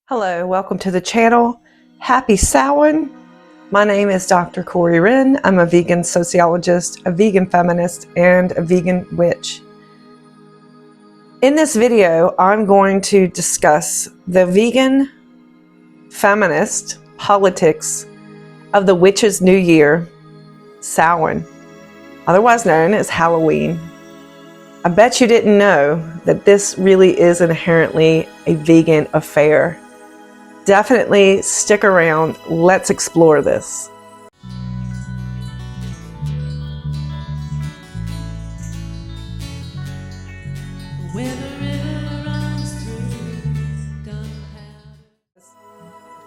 Hello, welcome to the channel. Happy Samhain. My name is Dr. Corey Wren. I'm a vegan sociologist, a vegan feminist, and a vegan witch. In this video, I'm going to discuss the vegan feminist politics of the witch's new year, Samhain, otherwise known as Halloween. I bet you didn't know that this really is inherently a vegan affair. Definitely stick around. Let's explore this.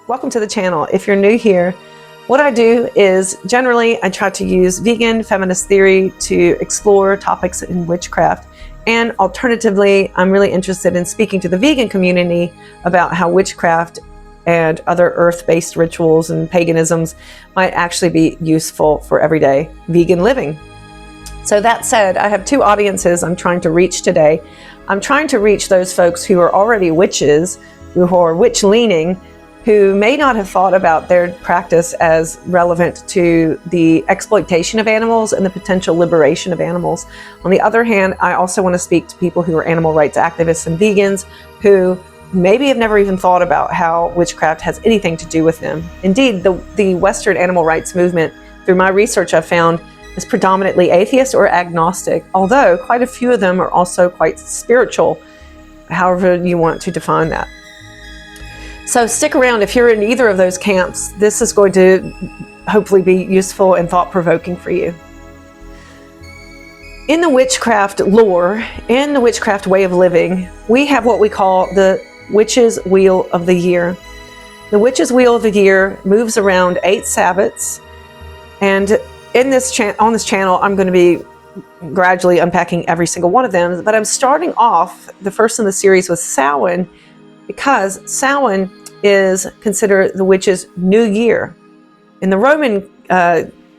Welcome to the channel. If you're new here, what I do is generally I try to use vegan feminist theory to explore topics in witchcraft. And alternatively, I'm really interested in speaking to the vegan community about how witchcraft and other earth-based rituals and paganisms might actually be useful for everyday vegan living. So that said, I have two audiences I'm trying to reach today. I'm trying to reach those folks who are already witches, who are witch-leaning, who may not have thought about their practice as relevant to the exploitation of animals and the potential liberation of animals. On the other hand, I also want to speak to people who are animal rights activists and vegans who maybe have never even thought about how witchcraft has anything to do with them. Indeed, the Western animal rights movement, through my research, I've found is predominantly atheist or agnostic, although quite a few of them are also quite spiritual, however you want to define that. So stick around. If you're in either of those camps, this is going to hopefully be useful and thought-provoking for you. In the witchcraft lore, in the witchcraft way of living, we have what we call the Witch's Wheel of the Year. The Witch's Wheel of the Year moves around 8 Sabbats, and in this on this channel, I'm going to be gradually unpacking every single one of them, but I'm starting off the first in the series with Samhain, because Samhain is considered the witch's new year. In the Roman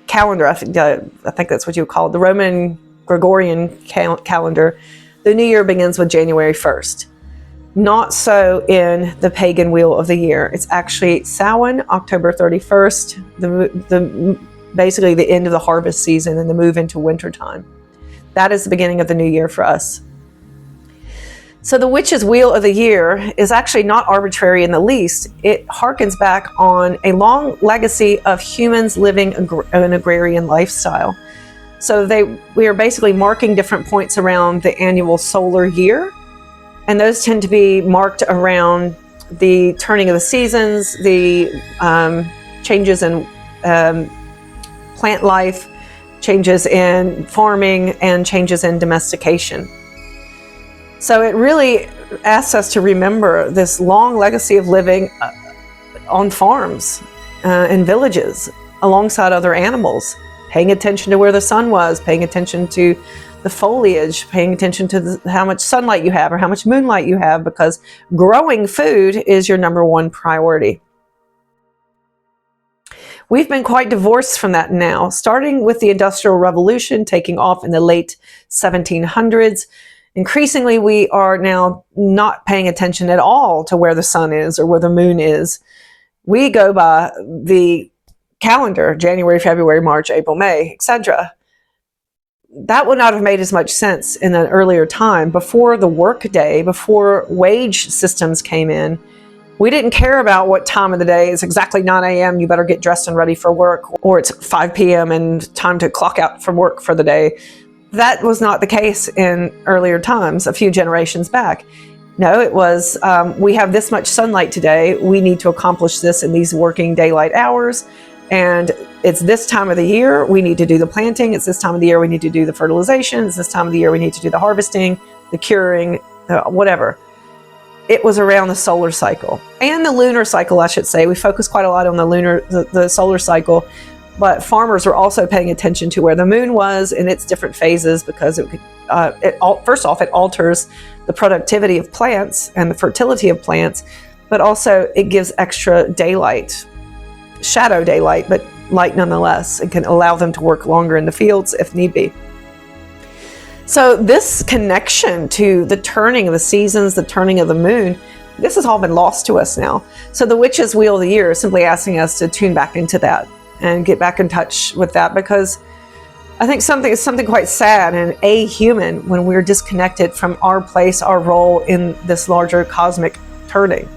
calendar, I think that's what you would call it, the Roman Gregorian calendar, the new year begins with January 1st. Not so in the pagan wheel of the year. It's actually Samhain, October 31st, basically the end of the harvest season and the move into wintertime. That is the beginning of the new year for us. So the witch's wheel of the year is actually not arbitrary in the least. It harkens back on a long legacy of humans living an agrarian lifestyle. So we are basically marking different points around the annual solar year, and those tend to be marked around the turning of the seasons, the changes in plant life, changes in farming, and changes in domestication. So it really asks us to remember this long legacy of living on farms and villages alongside other animals, paying attention to where the sun was, paying attention to the foliage, paying attention to how much sunlight you have or how much moonlight you have, because growing food is your number one priority. We've been quite divorced from that now, starting with the Industrial Revolution taking off in the late 1700s. Increasingly, we are now not paying attention at all to where the sun is or where the moon is. We go by the calendar, January, February, March, April, May, etc. That would not have made as much sense in an earlier time. Before the workday, before wage systems came in, we didn't care about what time of the day. It's exactly 9 a.m. You better get dressed and ready for work, or it's 5 p.m. and time to clock out from work for the day. That was not the case in earlier times, a few generations back. No, it was, we have this much sunlight today. We need to accomplish this in these working daylight hours. And it's this time of the year we need to do the planting. It's this time of the year we need to do the fertilization. It's this time of the year we need to do the harvesting, the curing, whatever. It was around the solar cycle and the lunar cycle, I should say. We focus quite a lot on the solar cycle, but farmers were also paying attention to where the moon was in its different phases, because first off, it alters the productivity of plants and the fertility of plants, but also it gives extra daylight, shadow daylight, but light nonetheless. It can allow them to work longer in the fields if need be. So this connection to the turning of the seasons, the turning of the moon, this has all been lost to us now. So the witch's wheel of the year is simply asking us to tune back into that and get back in touch with that, because I think something quite sad and a-human when we're disconnected from our place, our role in this larger cosmic turning.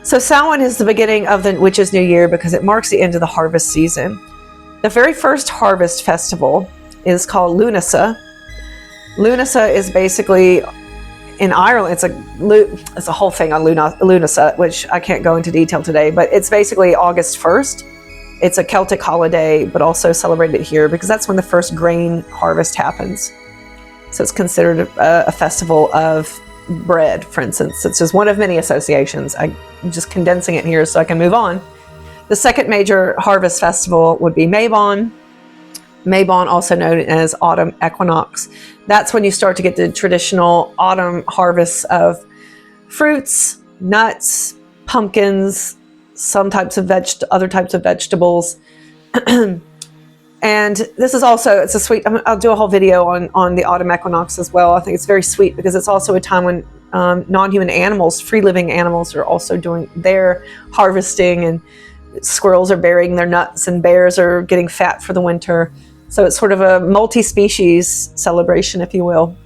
So Samhain is the beginning of the witch's new year because it marks the end of the harvest season. The very first harvest festival is called Lunasa. Lunasa is basically, in Ireland, it's a whole thing on Lunasa, which I can't go into detail today, but it's basically August 1st. It's a Celtic holiday, but also celebrated here because that's when the first grain harvest happens. So it's considered a festival of bread, for instance. It's just one of many associations. I'm just condensing it here so I can move on. The second major harvest festival would be Mabon. Mabon, also known as autumn equinox. That's when you start to get the traditional autumn harvests of fruits, nuts, pumpkins, some types of other types of vegetables. And this is also, it's a sweet, I'll do a whole video on the autumn equinox as well. I think it's very sweet because it's also a time when non-human animals, free-living animals, are also doing their harvesting, and squirrels are burying their nuts and bears are getting fat for the winter. So it's sort of a multi-species celebration, if you will.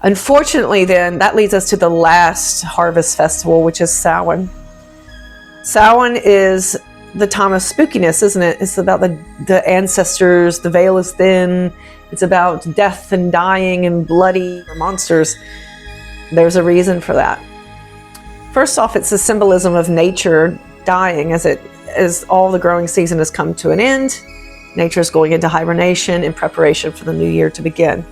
Unfortunately, then, that leads us to the last harvest festival, which is Samhain. Samhain is the time of spookiness, isn't it? It's about the ancestors, the veil is thin, it's about death and dying and bloody monsters. There's a reason for that. First off, it's a symbolism of nature dying as all the growing season has come to an end. Nature is going into hibernation in preparation for the new year to begin.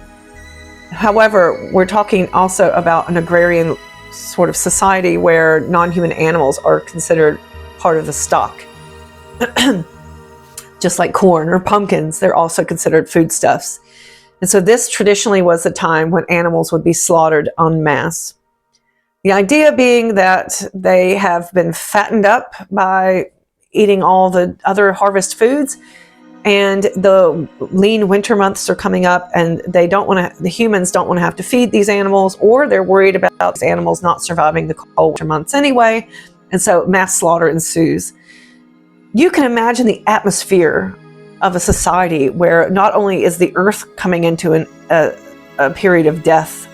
However, we're talking also about an agrarian sort of society where non-human animals are considered part of the stock. Just like corn or pumpkins, they're also considered foodstuffs. And so this traditionally was the time when animals would be slaughtered en masse. The idea being that they have been fattened up by eating all the other harvest foods, and the lean winter months are coming up, and the humans don't want to have to feed these animals, or they're worried about these animals not surviving the cold winter months anyway, and so mass slaughter ensues. You can imagine the atmosphere of a society where not only is the earth coming into a period of death,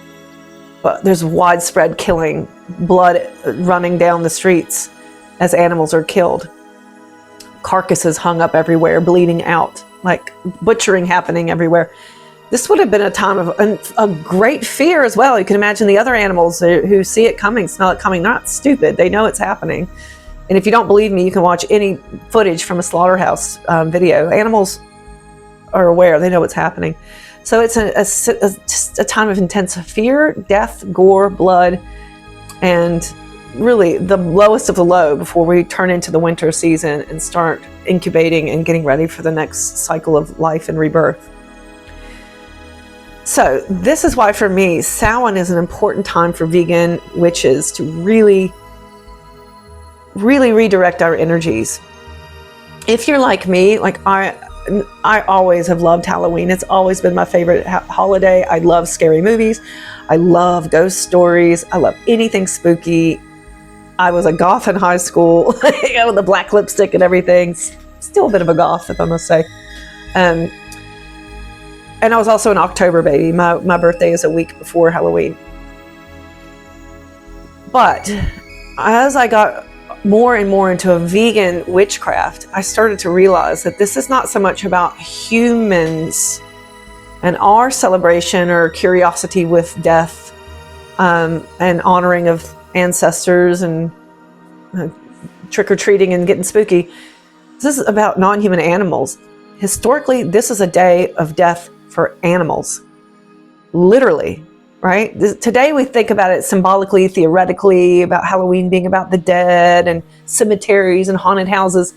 but there's widespread killing, blood running down the streets as animals are killed. Carcasses hung up everywhere, bleeding out, like butchering happening everywhere. This would have been a time of a great fear as well. You can imagine the other animals who see it coming, smell it coming. They're not stupid. They know it's happening. And if you don't believe me, you can watch any footage from a slaughterhouse video. Animals are aware. They know what's happening. So it's just a time of intense fear, death, gore, blood, and really the lowest of the low before we turn into the winter season and start incubating and getting ready for the next cycle of life and rebirth. So this is why, for me, Samhain is an important time for vegan witches to really redirect our energies. If you're like me, like I always have loved Halloween. It's always been my favorite holiday. I love scary movies. I love ghost stories. I love anything spooky. I was a goth in high school, with the black lipstick and everything. Still a bit of a goth, if I must say. And I was also an October baby. My birthday is a week before Halloween. But as I got more and more into a vegan witchcraft, I started to realize that this is not so much about humans and our celebration or curiosity with death, and honoring of ancestors and trick-or-treating and getting spooky. This is about non-human animals. Historically, this is a day of death for animals. Literally, right? Today we think about it symbolically, theoretically, about Halloween being about the dead and cemeteries and haunted houses.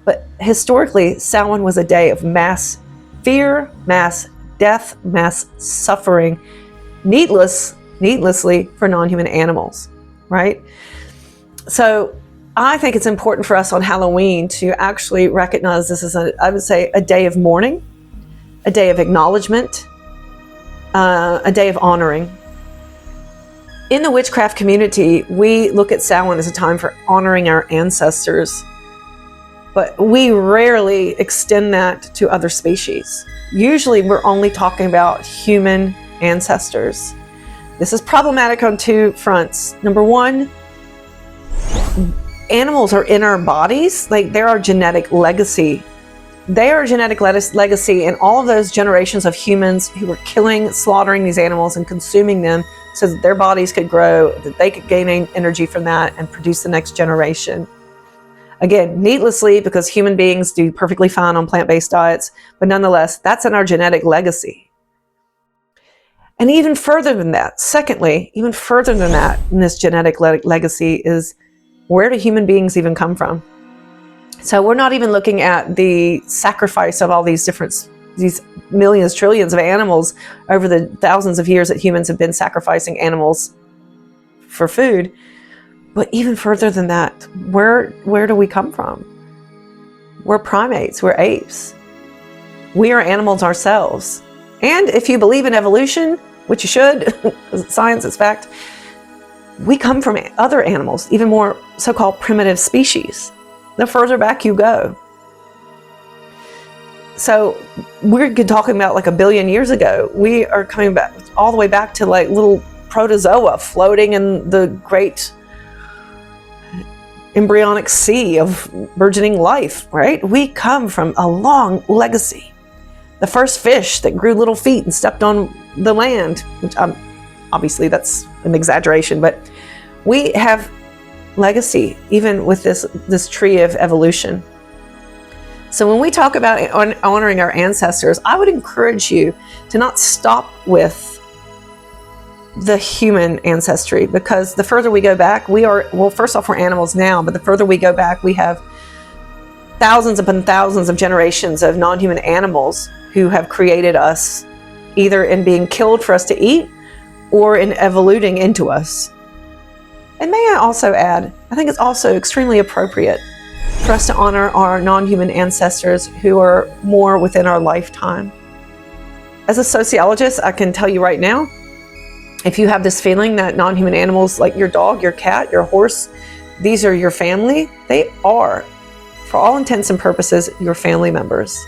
But historically, Samhain was a day of mass fear, mass death, mass suffering, needlessly for non-human animals, right? So I think it's important for us on Halloween to actually recognize this as I would say, a day of mourning, a day of acknowledgement, a day of honoring. In the witchcraft community, we look at Samhain as a time for honoring our ancestors, but we rarely extend that to other species. Usually we're only talking about human ancestors. This is problematic on two fronts. Number one, animals are in our bodies, like they're our genetic legacy. They are a genetic legacy in all of those generations of humans who were killing, slaughtering these animals and consuming them so that their bodies could grow, that they could gain energy from that and produce the next generation. Again, needlessly, because human beings do perfectly fine on plant-based diets, but nonetheless, that's in our genetic legacy. And even further than that, secondly, even further than that in this genetic legacy is, where do human beings even come from? So we're not even looking at the sacrifice of all these millions, trillions of animals over the thousands of years that humans have been sacrificing animals for food. But even further than that, where do we come from? We're primates, we're apes. We are animals ourselves. And if you believe in evolution, which you should, because it's science, it's fact, we come from other animals, even more so-called primitive species, the further back you go. So we're talking about like 1 billion years ago. We are coming back all the way back to like little protozoa floating in the great embryonic sea of burgeoning life, right? We come from a long legacy. The first fish that grew little feet and stepped on the land, which obviously that's an exaggeration, but we have legacy even with this tree of evolution. So when we talk about honoring our ancestors, I would encourage you to not stop with the human ancestry, because the further we go back, well, first off, we're animals now, but the further we go back, we have thousands upon thousands of generations of non-human animals who have created us, either in being killed for us to eat or in evoluting into us. And may I also add, I think it's also extremely appropriate for us to honor our non-human ancestors who are more within our lifetime. As a sociologist, I can tell you right now, if you have this feeling that non-human animals like your dog, your cat, your horse, these are your family, they are, for all intents and purposes, your family members.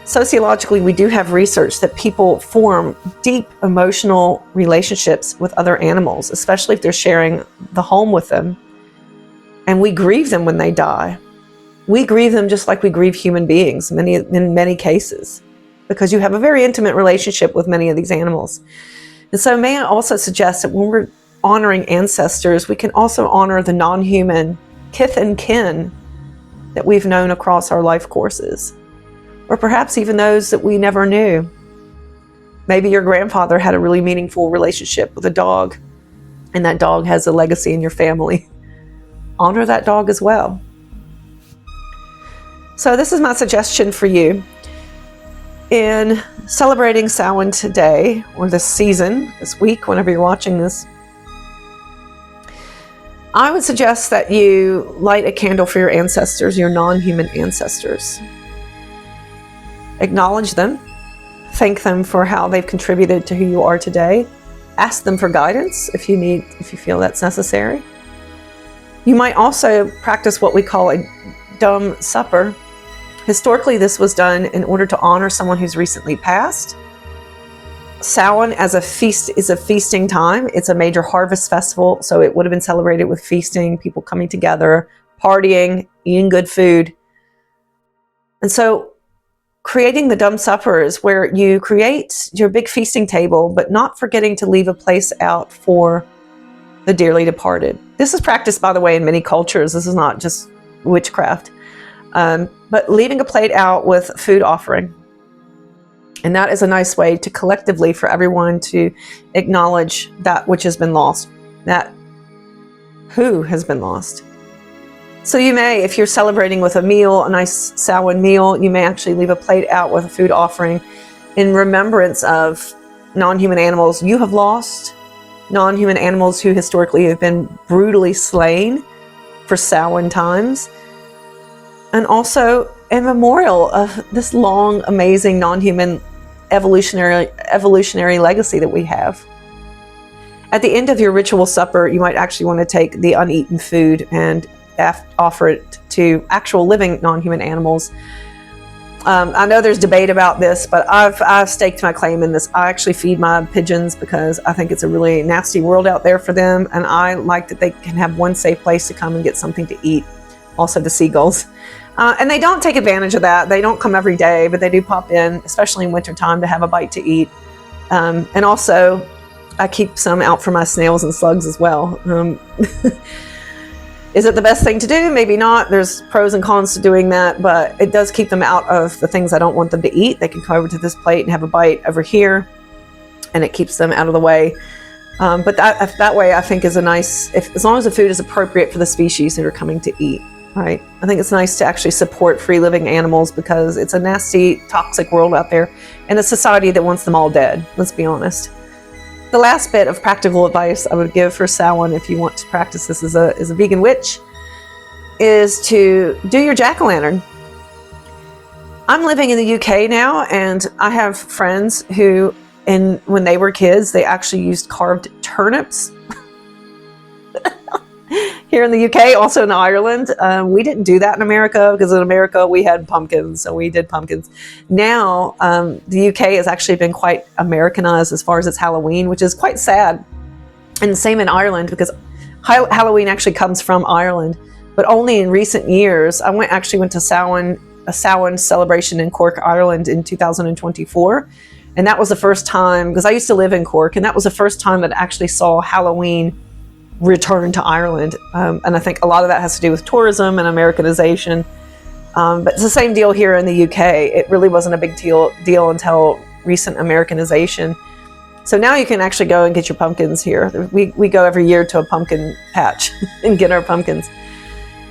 Sociologically, we do have research that people form deep emotional relationships with other animals, especially if they're sharing the home with them. And we grieve them when they die. We grieve them just like we grieve human beings in many cases, because you have a very intimate relationship with many of these animals. And so may I also suggest that when we're honoring ancestors, we can also honor the non-human kith and kin that we've known across our life courses, or perhaps even those that we never knew. Maybe your grandfather had a really meaningful relationship with a dog, and that dog has a legacy in your family. Honor that dog as well. So this is my suggestion for you. In celebrating Samhain today, or this season, this week, whenever you're watching this, I would suggest that you light a candle for your ancestors, your non-human ancestors. Acknowledge them. Thank them for how they've contributed to who you are today. Ask them for guidance if you feel that's necessary. You might also practice what we call a dumb supper. Historically, this was done in order to honor someone who's recently passed. Samhain as a feast is a feasting time. It's a major harvest festival, so it would have been celebrated with feasting, people coming together, partying, eating good food. And so creating the dumb supper is where you create your big feasting table, but not forgetting to leave a place out for the dearly departed. This is practiced, by the way, in many cultures. This is not just witchcraft. But leaving a plate out with food offering. And that is a nice way to collectively for everyone to acknowledge that which has been lost, that who has been lost. So you may, if you're celebrating with a meal, a nice Samhain meal, you may actually leave a plate out with a food offering in remembrance of non-human animals you have lost, non-human animals who historically have been brutally slain for Samhain times, and also a memorial of this long, amazing, non-human evolutionary legacy that we have. At the end of your ritual supper, you might actually want to take the uneaten food and offer it to actual living non-human animals. I know there's debate about this, but I've staked my claim in this. I actually feed my pigeons because I think it's a really nasty world out there for them, and I like that they can have one safe place to come and get something to eat. Also the seagulls. And they don't take advantage of that. They don't come every day, but they do pop in, especially in wintertime, to have a bite to eat. And also, I keep some out for my snails and slugs as well. Is it the best thing to do? Maybe not. There's pros and cons to doing that, but it does keep them out of the things I don't want them to eat. They can come over to this plate and have a bite over here, and it keeps them out of the way. But that way, I think, is a nice, as long as the food is appropriate for the species that are coming to eat, right? I think it's nice to actually support free living animals because it's a nasty, toxic world out there and a society that wants them all dead, let's be honest. The last bit of practical advice I would give for Samhain, if you want to practice this as a vegan witch, is to do your jack-o'-lantern. I'm living in the UK now, and I have friends who, when they were kids, they actually used carved turnips. Here in the UK, also in Ireland. We didn't do that in America because in America we had pumpkins, so we did pumpkins. Now, the UK has actually been quite Americanized as far as its Halloween, which is quite sad. And the same in Ireland because Halloween actually comes from Ireland, but only in recent years. I actually went to a Samhain celebration in Cork, Ireland in 2024. And that was the first time, because I used to live in Cork, and that was the first time that I actually saw Halloween return to Ireland. And I think a lot of that has to do with tourism and Americanization. But it's the same deal here in the UK. It really wasn't a big deal until recent Americanization. So now you can actually go and get your pumpkins here. We go every year to a pumpkin patch and get our pumpkins.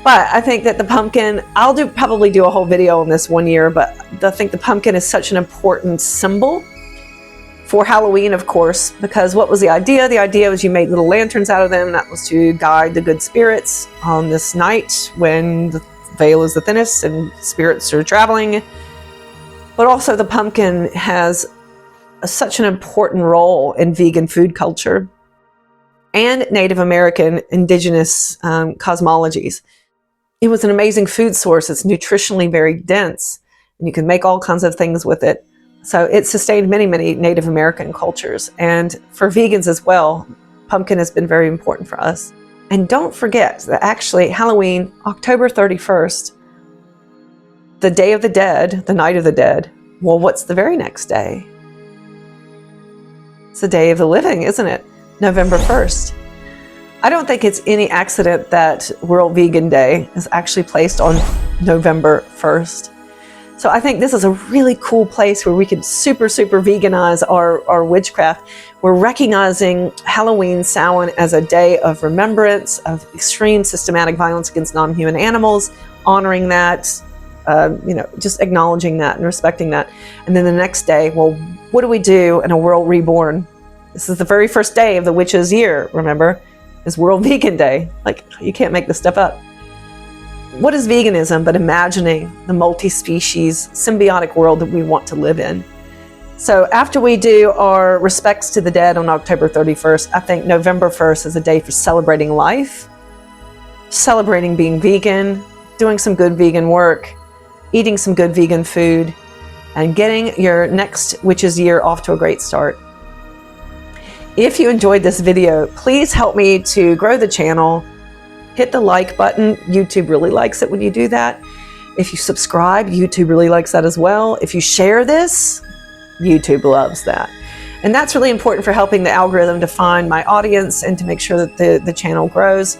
But I think that the pumpkin, I'll probably do a whole video on this one year, but I think the pumpkin is such an important symbol for Halloween, of course, because what was the idea? The idea was you made little lanterns out of them. That was to guide the good spirits on this night when the veil is the thinnest and spirits are traveling. But also the pumpkin has such an important role in vegan food culture and Native American indigenous cosmologies. It was an amazing food source. It's nutritionally very dense, and you can make all kinds of things with it. So it sustained many, many Native American cultures. And for vegans as well, pumpkin has been very important for us. And don't forget that actually Halloween, October 31st, the Day of the Dead, the Night of the Dead, well, what's the very next day? It's the Day of the Living, isn't it? November 1st. I don't think it's any accident that World Vegan Day is actually placed on November 1st. So I think this is a really cool place where we can super veganize our witchcraft. We're recognizing Halloween, Samhain as a day of remembrance, of extreme systematic violence against non-human animals, honoring that, just acknowledging that and respecting that. And then the next day, well, what do we do in a world reborn? This is the very first day of the witch's year, remember, is World Vegan Day. Like, you can't make this stuff up. What is veganism but imagining the multi-species symbiotic world that we want to live in? So after we do our respects to the dead on October 31st, I think November 1st is a day for celebrating life, celebrating being vegan, doing some good vegan work, eating some good vegan food, and getting your next witch's year off to a great start. If you enjoyed this video, please help me to grow the channel. Hit the like button. YouTube really likes it when you do that. If you subscribe, YouTube really likes that as well. If you share this, YouTube loves that. And that's really important for helping the algorithm to find my audience and to make sure that the channel grows.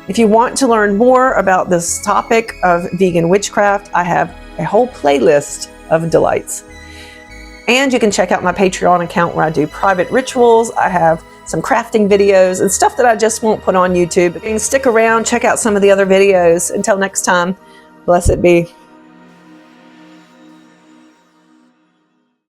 If you want to learn more about this topic of vegan witchcraft, I have a whole playlist of delights. And you can check out my Patreon account where I do private rituals. I have some crafting videos and stuff that I just won't put on YouTube. You can stick around, check out some of the other videos. Until next time, blessed be.